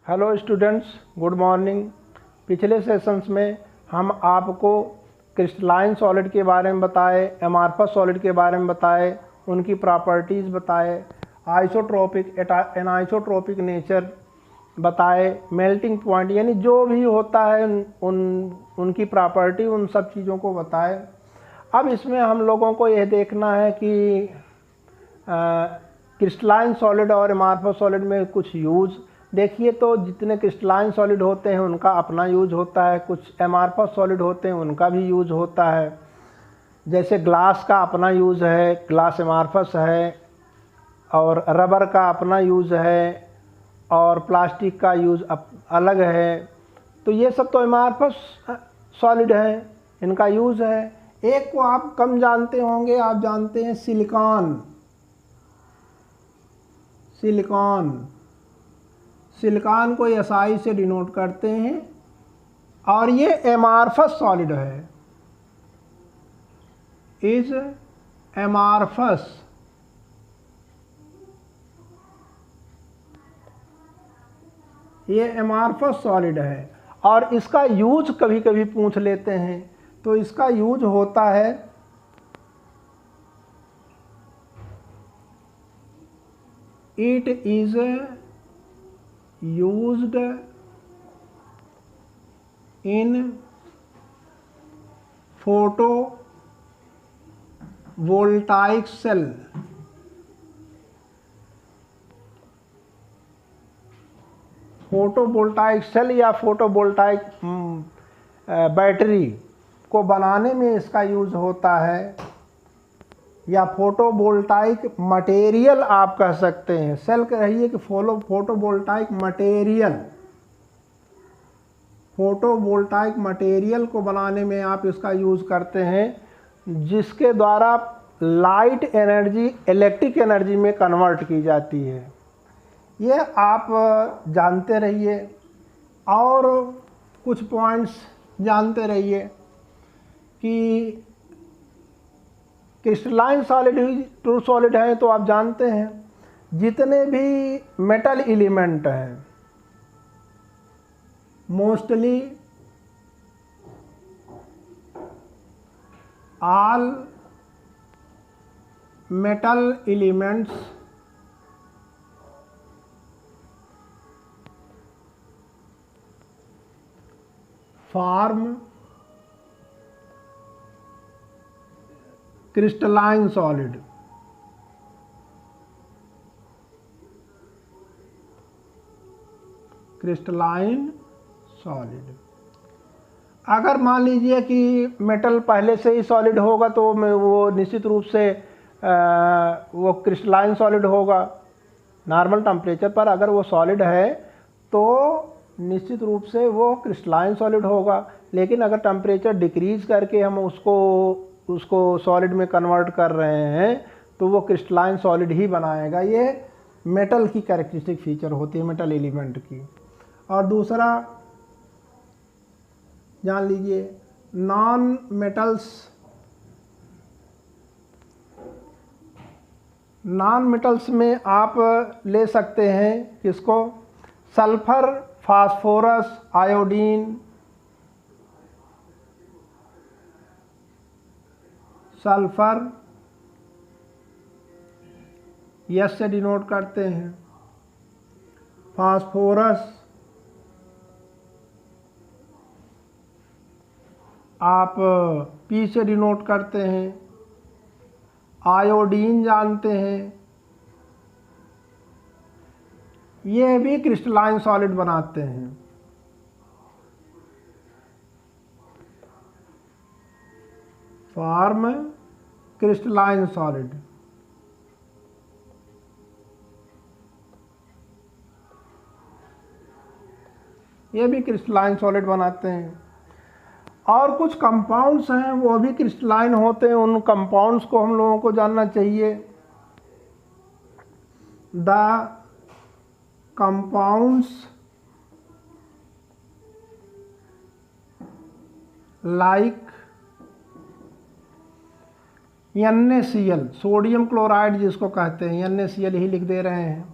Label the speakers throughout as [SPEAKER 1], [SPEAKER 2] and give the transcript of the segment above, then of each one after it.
[SPEAKER 1] Hello students, good morning. पिछले sessions में हम आपको क्रिस्टलाइन सॉलिड के बारे में बताए, एमार्फस सॉलिड के बारे में बताए, उनकी प्रॉपर्टीज़ बताए, आइसोट्रोपिक एनाइसोट्रोपिक नेचर बताए, मेल्टिंग पॉइंट यानी जो भी होता है उनकी प्रॉपर्टी, उन सब चीज़ों को बताए। अब इसमें हम लोगों को यह देखना है कि क्रिस्टलाइन सॉलिड और एमार्फस सॉलिड में कुछ यूज़ देखिए। तो जितने क्रिस्टलाइन सॉलिड होते हैं उनका अपना यूज होता है, कुछ एमार्फस सॉलिड होते हैं उनका भी यूज होता है। जैसे ग्लास का अपना यूज है, ग्लास एमार्फस है, और रबर का अपना यूज है, और प्लास्टिक का यूज अलग है। तो ये सब तो एमार्फस सॉलिड है, इनका यूज है। एक को आप कम जानते होंगे, आप जानते हैं सिलिकॉन। सिलिकॉन को SI से डिनोट करते हैं, और ये एमार्फस सॉलिड है, इज एमार्फस। ये एमार्फस सॉलिड है, और इसका यूज कभी कभी पूछ लेते हैं। तो इसका यूज होता है it is used in photovoltaic cell। Photovoltaic cell या फोटोवोल्टाइक बैटरी को बनाने में इसका यूज होता है, या फोटोवोल्टाइक मटेरियल आप कह सकते हैं। सेल कह रही है कि फोटोवोल्टाइक मटेरियल को बनाने में आप इसका यूज़ करते हैं, जिसके द्वारा लाइट एनर्जी इलेक्ट्रिक एनर्जी में कन्वर्ट की जाती है। ये आप जानते रहिए, और कुछ पॉइंट्स जानते रहिए कि क्रिस्टलाइन सॉलिड ही ट्रू सॉलिड है। तो आप जानते हैं जितने भी मेटल एलिमेंट हैं, mostly all metal elements form crystalline solid. अगर मान लीजिए कि मेटल पहले से ही सॉलिड होगा तो वो निश्चित रूप से वो क्रिस्टलाइन सॉलिड होगा। नॉर्मल टेम्परेचर पर अगर वो सॉलिड है तो निश्चित रूप से वो क्रिस्टलाइन सॉलिड होगा। लेकिन अगर टेम्परेचर डिक्रीज करके हम उसको सॉलिड में कन्वर्ट कर रहे हैं तो वो क्रिस्टलाइन सॉलिड ही बनाएगा। ये मेटल की कैरेक्टरिस्टिक फीचर होती है, मेटल एलिमेंट की। और दूसरा जान लीजिए, नॉन मेटल्स में आप ले सकते हैं किसको? Sulphur, phosphorus, iodine. Sulphur S से डिनोट करते हैं, फास्फोरस आप P से डिनोट करते हैं, आयोडीन जानते हैं। ये भी क्रिस्टलाइन सॉलिड बनाते हैं। Form crystalline solid. ये भी क्रिस्टलाइन सॉलिड बनाते हैं। और कुछ कंपाउंड्स हैं वो भी क्रिस्टलाइन होते हैं, उन कंपाउंड्स को हम लोगों को जानना चाहिए। The compounds like NaCl, sodium chloride जिसको कहते हैं, NaCl ही लिख दे रहे हैं।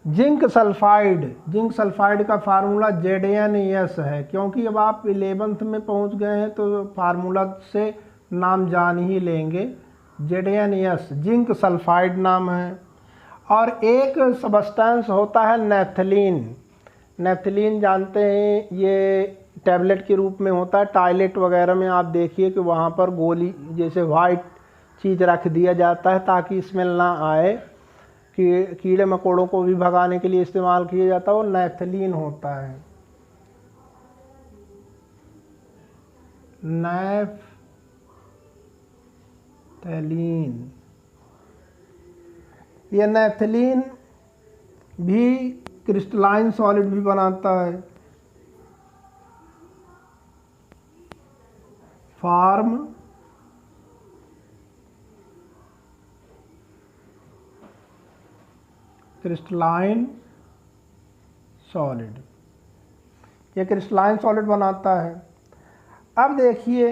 [SPEAKER 1] जिंक सल्फाइड का फार्मूला ZnS है, क्योंकि अब आप 11th में पहुंच गए हैं तो फार्मूला से नाम जान ही लेंगे। ZnS जिंक सल्फाइड नाम है। और एक सब्सटेंस होता है नेफ्थलीन। नेफ्थलीन जानते हैं, ये टैबलेट के रूप में होता है। टॉयलेट वगैरह में आप देखिए कि वहाँ पर गोली जैसे वाइट चीज़ रख दिया जाता है ताकि स्मेल ना आए, कि कीड़े मकोड़ों को भी भगाने के लिए इस्तेमाल किया जाता है, वो नेफ्थलीन होता है। नेफ्थलीन, ये नेफ्थलीन भी क्रिस्टलाइन सॉलिड भी बनाता है। फॉर्म क्रिस्टलाइन सॉलिड, ये क्रिस्टलाइन सॉलिड बनाता है। अब देखिए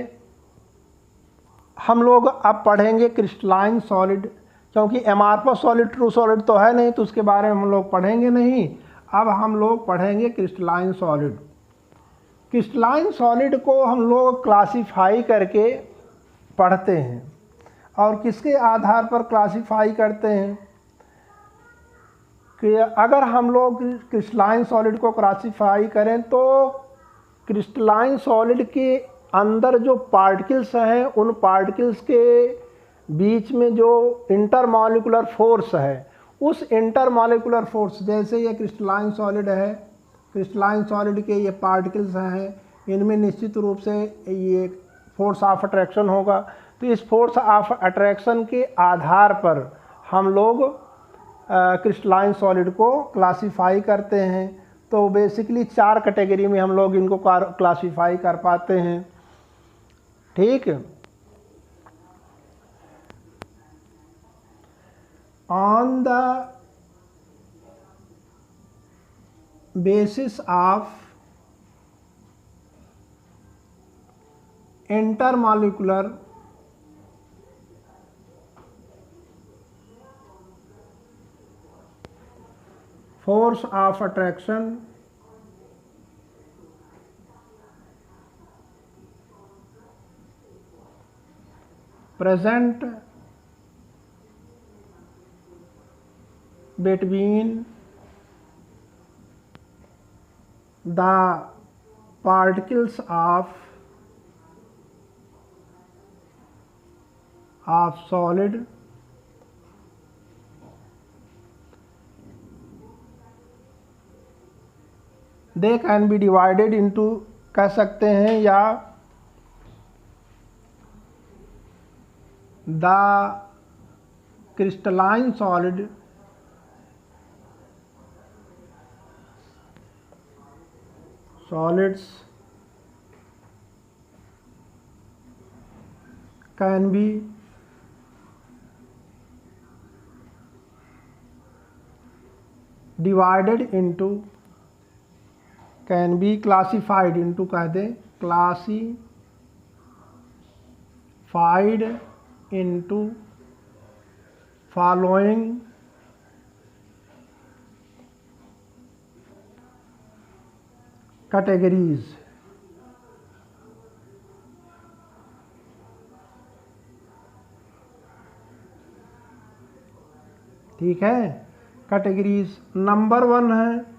[SPEAKER 1] हम लोग अब पढ़ेंगे क्रिस्टलाइन सॉलिड, क्योंकि एमार्फस सॉलिड ट्रू सॉलिड तो है नहीं तो उसके बारे में हम लोग पढ़ेंगे नहीं। अब हम लोग पढ़ेंगे क्रिस्टलाइन सॉलिड। क्रिस्टलाइन सॉलिड को हम लोग क्लासीफाई करके पढ़ते हैं, और किसके आधार पर क्लासीफाई करते हैं कि अगर हम लोग क्रिस्टलाइन सॉलिड को क्लासीफाई करें तो क्रिस्टलाइन सॉलिड के अंदर जो पार्टिकल्स हैं उन पार्टिकल्स के बीच में जो इंटरमॉलिक्यूलर फोर्स है, उस इंटरमॉलिक्यूलर फोर्स, जैसे ये क्रिस्टलाइन सॉलिड है, क्रिस्टलाइन सॉलिड के ये पार्टिकल्स हैं, इनमें निश्चित रूप से ये फोर्स ऑफ अट्रैक्शन होगा। तो इस फोर्स ऑफ अट्रैक्शन के आधार पर हम लोग क्रिस्टलाइन सॉलिड को क्लासीफाई करते हैं। तो बेसिकली 4 कैटेगरी में हम लोग इनको क्लासीफाई कर पाते हैं। ठीक, on the basis of intermolecular force of attraction present between the particles of solid they can be divided into, कह सकते हैं, या the crystalline solid solids can be divided into, can be classified into, कह दें classified into following categories. ठीक है, categories. Number 1 है,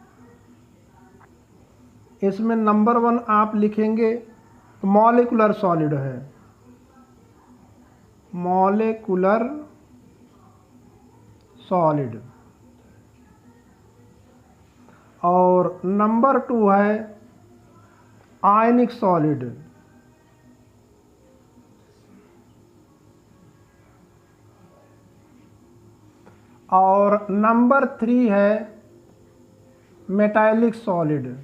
[SPEAKER 1] इसमें नंबर 1 आप लिखेंगे तो मॉलिक्यूलर सॉलिड है, मॉलिक्यूलर सॉलिड। और नंबर 2 है आयनिक सॉलिड, और नंबर 3 है मेटालिक सॉलिड।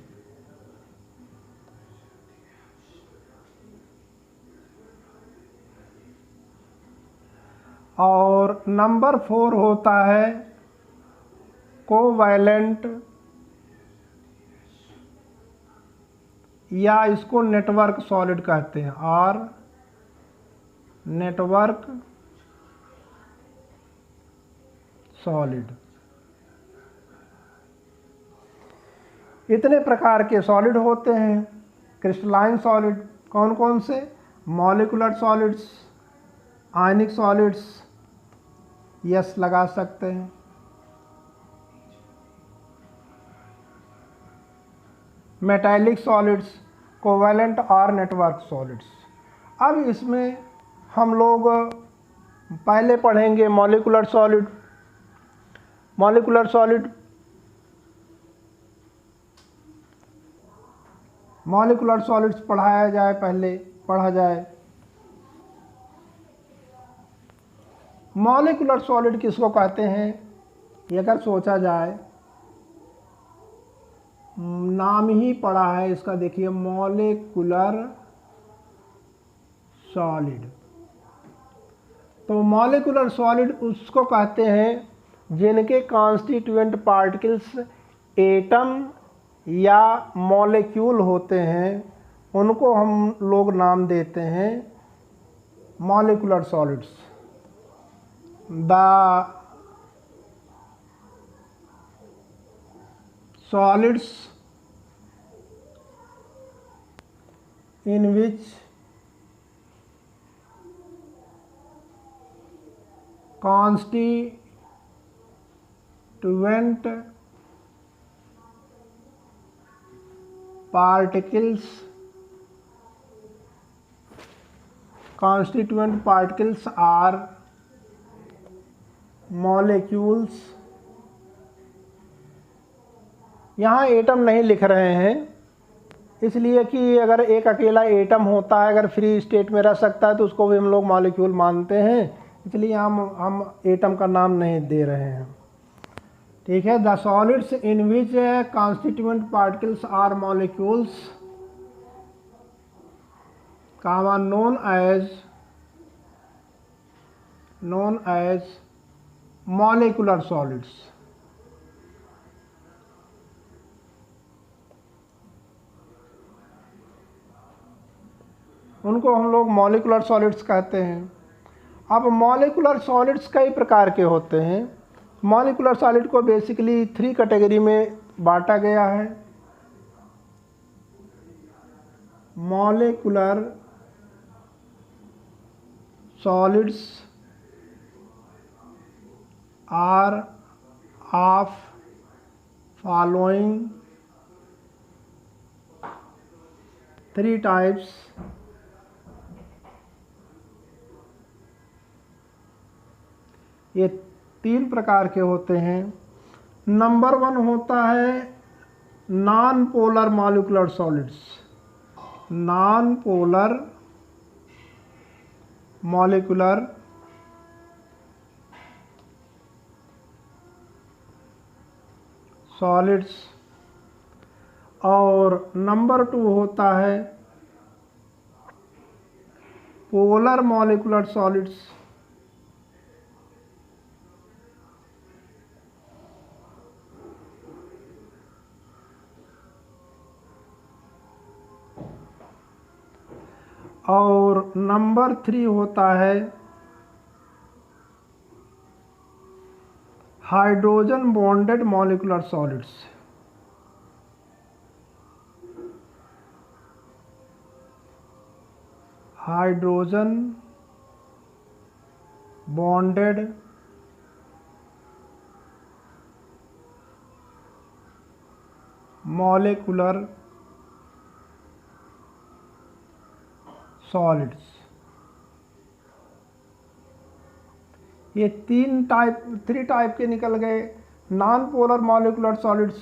[SPEAKER 1] और नंबर 4 होता है कोवैलेंट, या इसको नेटवर्क सॉलिड कहते हैं, और नेटवर्क सॉलिड। इतने प्रकार के सॉलिड होते हैं। क्रिस्टलाइन सॉलिड कौन कौन से? मॉलिकुलर सॉलिड्स, आयनिक सॉलिड्स, यस लगा सकते हैं। मेटालिक सॉलिड्स, कोवैलेंट और नेटवर्क सॉलिड्स। अब इसमें हम लोग पहले पढ़ेंगे molecular solid. Molecular solid, molecular solids पढ़ा जाए। मॉलिकुलर सॉलिड किसको कहते हैं? ये अगर सोचा जाए, नाम ही पड़ा है इसका, देखिए मॉलिकुलर सॉलिड। तो मॉलिकुलर सॉलिड उसको कहते हैं जिनके कॉन्स्टिट्यूएंट पार्टिकल्स एटम या मॉलिक्यूल होते हैं, उनको हम लोग नाम देते हैं molecular solids. The solids in which constituent particles are molecules। यहाँ एटम नहीं लिख रहे हैं इसलिए कि अगर एक अकेला एटम होता है, अगर फ्री स्टेट में रह सकता है तो उसको भी हम लोग मॉलिक्यूल मानते हैं, इसलिए हम एटम का नाम नहीं दे रहे हैं। ठीक है। The solids in which constituent particles are molecules comma known as molecular solids। उनको हम लोग मॉलिकुलर सॉलिड्स कहते हैं। अब मॉलिकुलर सॉलिड्स कई प्रकार के होते हैं। मॉलिकुलर सॉलिड को बेसिकली 3 कैटेगरी में बांटा गया है। Molecular solids are of following 3 types. ये 3 प्रकार के होते हैं। नंबर 1 होता है non polar molecular solids. Non polar molecular solids. और नंबर 2 होता है पोलर मॉलिकुलर सॉलिड्स। और नंबर 3 होता है hydrogen bonded molecular solids. Hydrogen bonded molecular solids. ये 3 टाइप के निकल गए। Non polar molecular solids,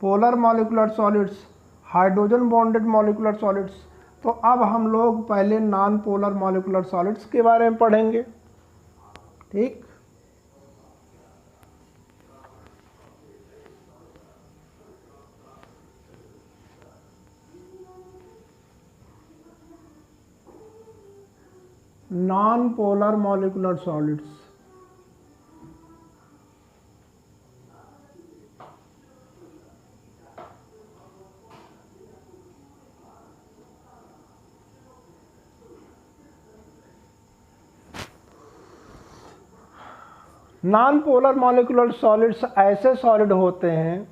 [SPEAKER 1] polar molecular solids, hydrogen bonded molecular solids. तो अब हम लोग पहले नॉन पोलर मॉलिकुलर सॉलिड्स के बारे में पढ़ेंगे। ठीक। Non polar molecular solids. Non polar molecular solids ऐसे सॉलिड होते हैं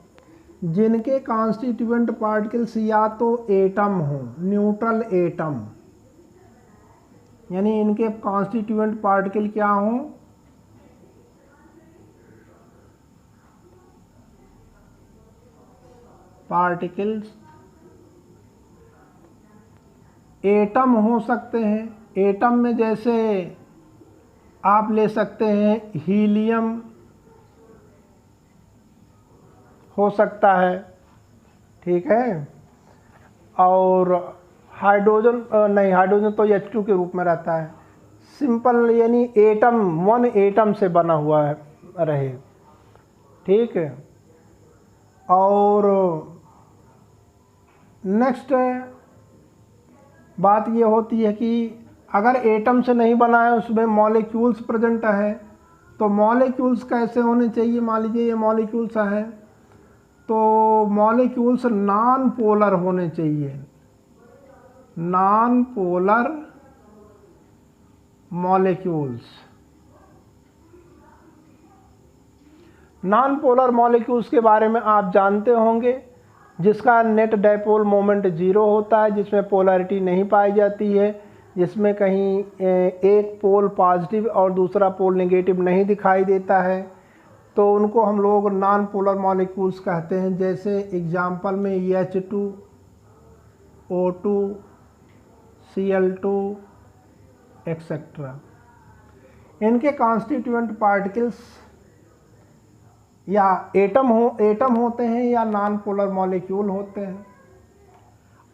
[SPEAKER 1] जिनके कॉन्स्टिट्यूएंट पार्टिकल्स या तो एटम हो, न्यूट्रल एटम, यानी इनके कॉन्स्टिट्यूएंट पार्टिकल क्या हो, पार्टिकल्स एटम हो सकते हैं। एटम में जैसे आप ले सकते हैं हीलियम हो सकता है, ठीक है, और हाइड्रोजन नहीं, हाइड्रोजन तो H2 के रूप में रहता है। सिंपल यानी एटम, वन एटम से बना हुआ है रहे, ठीक है। और नेक्स्ट बात ये होती है कि अगर एटम से नहीं बना है, उसमें मॉलिक्यूल्स प्रेजेंट है, तो मॉलिक्यूल्स कैसे होने चाहिए। मान लीजिए ये मॉलिक्यूल्स है, तो मॉलिक्यूल्स नॉन पोलर होने चाहिए, non polar molecules. Non polar molecules के बारे में आप जानते होंगे, जिसका नेट डाइपोल मोमेंट 0 होता है, जिसमें पोलैरिटी नहीं पाई जाती है, जिसमें कहीं एक पोल पॉजिटिव और दूसरा पोल नेगेटिव नहीं दिखाई देता है, तो उनको हम लोग नॉन पोलर मॉलिक्यूल्स कहते हैं। जैसे एग्जाम्पल में H2, O2, Cl2 एक्सेट्रा। इनके कॉन्स्टिट्यूएंट पार्टिकल्स या एटम होते हैं या नॉन पोलर मॉलिक्यूल होते हैं,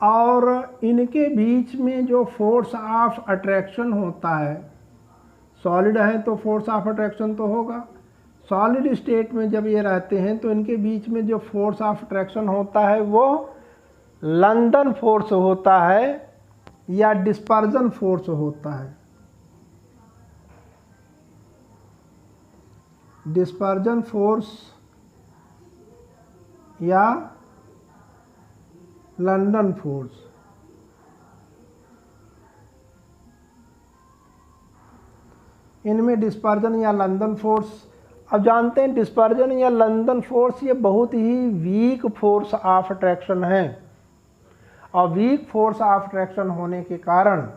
[SPEAKER 1] और इनके बीच में जो फोर्स ऑफ अट्रैक्शन होता है, सॉलिड है तो फोर्स ऑफ अट्रैक्शन तो होगा। सॉलिड स्टेट में जब ये रहते हैं तो इनके बीच में जो फोर्स ऑफ अट्रैक्शन होता है वो लंदन फोर्स होता है या डिस्पर्जन फोर्स होता है। डिस्पर्जन फोर्स या लंदन फोर्स। इनमें डिस्पर्जन या लंदन फोर्स, अब जानते हैं डिस्पर्जन या लंदन फोर्स ये बहुत ही वीक फोर्स ऑफ अट्रैक्शन है, और वीक फोर्स ऑफ अट्रैक्शन होने के कारण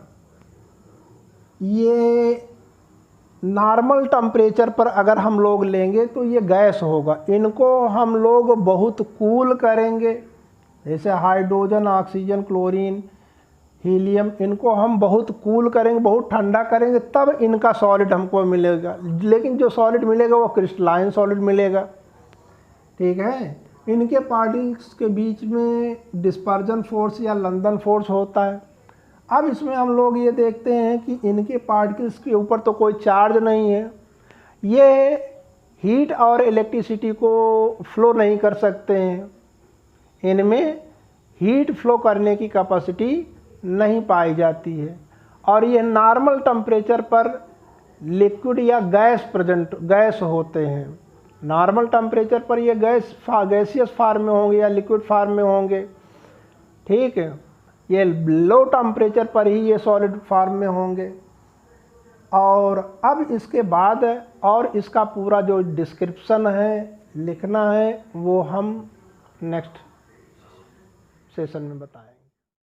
[SPEAKER 1] ये नॉर्मल टेम्परेचर पर अगर हम लोग लेंगे तो ये गैस होगा। इनको हम लोग बहुत कूल करेंगे, जैसे हाइड्रोजन, ऑक्सीजन, क्लोरीन, हीलियम, इनको हम बहुत कूल करेंगे, बहुत ठंडा करेंगे, तब इनका सॉलिड हमको मिलेगा। लेकिन जो सॉलिड मिलेगा वो क्रिस्टलाइन सॉलिड मिलेगा, ठीक है। इनके पार्टिकल्स के बीच में डिस्पर्जन फोर्स या लंदन फोर्स होता है। अब इसमें हम लोग ये देखते हैं कि इनके पार्टिकल्स के ऊपर तो कोई चार्ज नहीं है, ये हीट और इलेक्ट्रिसिटी को फ्लो नहीं कर सकते हैं, इनमें हीट फ्लो करने की कैपेसिटी नहीं पाई जाती है, और ये नॉर्मल टेम्परेचर पर लिक्विड या गैस होते हैं। नॉर्मल टेम्परेचर पर ये गैसियस फार्म में होंगे या लिक्विड फार्म में होंगे, ठीक है। ये लो टेम्परेचर पर ही ये सॉलिड फार्म में होंगे। और अब इसके बाद और इसका पूरा जो डिस्क्रिप्शन है, लिखना है, वो हम नेक्स्ट सेशन में बताएं।